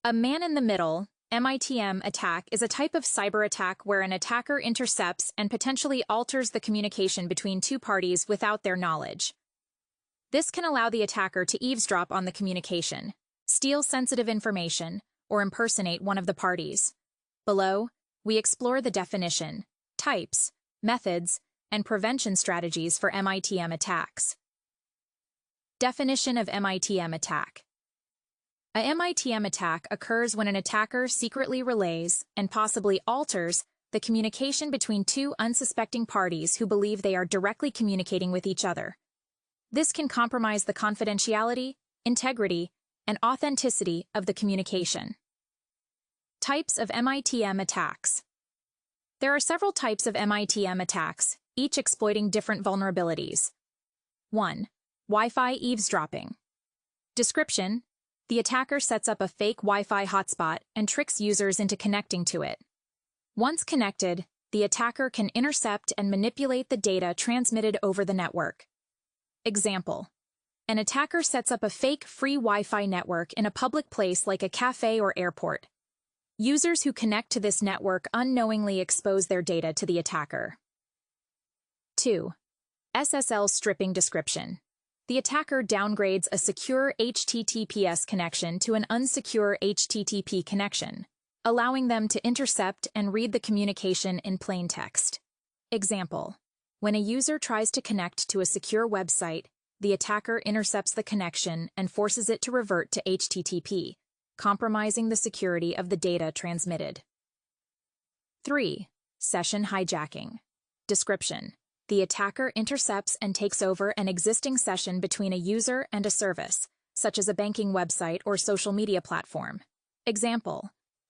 A man-in-the-middle MITM attack is a type of cyber attack where an attacker intercepts and potentially alters the communication between two parties without their knowledge. This can allow the attacker to eavesdrop on the communication, steal sensitive information, or impersonate one of the parties. Below, we explore the definition, types, methods, and prevention strategies for MITM attacks. Definition of MITM attack. A MITM attack occurs when an attacker secretly relays and possibly alters the communication between two unsuspecting parties who believe they are directly communicating with each other. This can compromise the confidentiality, integrity, and authenticity of the communication. Types of MITM attacks. There are several types of MITM attacks, each exploiting different vulnerabilities. 1. Wi-Fi eavesdropping. Description: the attacker sets up a fake Wi-Fi hotspot and tricks users into connecting to it. Once connected, the attacker can intercept and manipulate the data transmitted over the network. Example: an attacker sets up a fake free Wi-Fi network in a public place like a cafe or airport. Users who connect to this network unknowingly expose their data to the attacker. 2. SSL stripping. Description: the attacker downgrades a secure HTTPS connection to an unsecure HTTP connection, allowing them to intercept and read the communication in plain text. Example: when a user tries to connect to a secure website, the attacker intercepts the connection and forces it to revert to HTTP, compromising the security of the data transmitted. 3. Session hijacking. Description: the attacker intercepts and takes over an existing session between a user and a service, such as a banking website or social media platform. Example: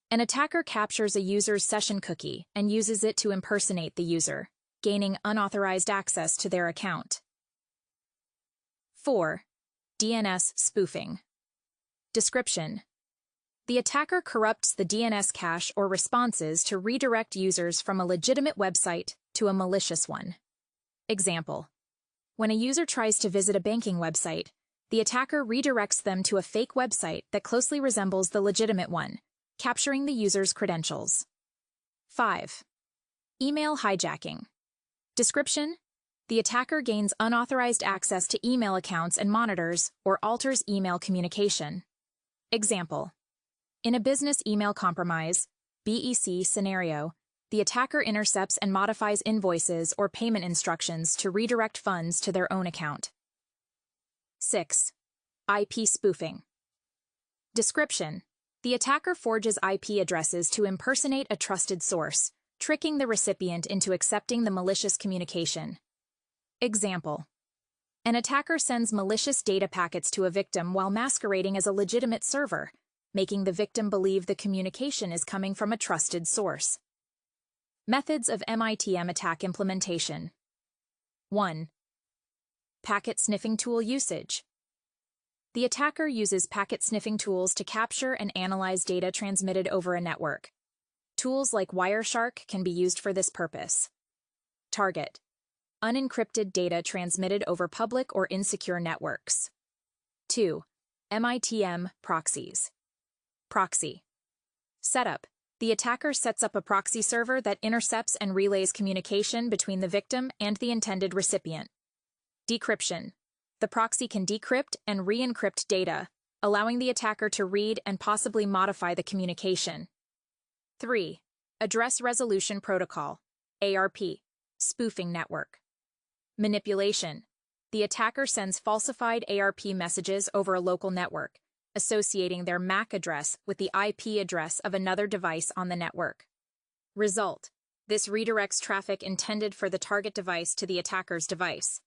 an attacker captures a user's session cookie and uses it to impersonate the user, gaining unauthorized access to their account. 4. DNS spoofing. Description: the attacker corrupts the DNS cache or responses to redirect users from a legitimate website to a malicious one. Example: when a user tries to visit a banking website, the attacker redirects them to a fake website that closely resembles the legitimate one, capturing the user's credentials. 5. Email hijacking. Description: the attacker gains unauthorized access to email accounts and monitors or alters email communication. Example: in a business email compromise (BEC) scenario, the attacker intercepts and modifies invoices or payment instructions to redirect funds to their own account. 6. IP spoofing. Description: the attacker forges IP addresses to impersonate a trusted source, tricking the recipient into accepting the malicious communication. Example: an attacker sends malicious data packets to a victim while masquerading as a legitimate server, making the victim believe the communication is coming from a trusted source. Methods of MITM attack implementation. 1. Packet sniffing tool usage. The attacker uses packet sniffing tools to capture and analyze data transmitted over a network. Tools like Wireshark can be used for this purpose. Target: unencrypted data transmitted over public or insecure networks. 2. MITM proxies. Proxy. Setup: the attacker sets up a proxy server that intercepts and relays communication between the victim and the intended recipient. Decryption: the proxy can decrypt and re-encrypt data, allowing the attacker to read and possibly modify the communication. 3. Address Resolution Protocol, ARP, spoofing network. Manipulation: the attacker sends falsified ARP messages over a local network, associating their MAC address with the IP address of another device on the network. Result: this redirects traffic intended for the target device to the attacker's device.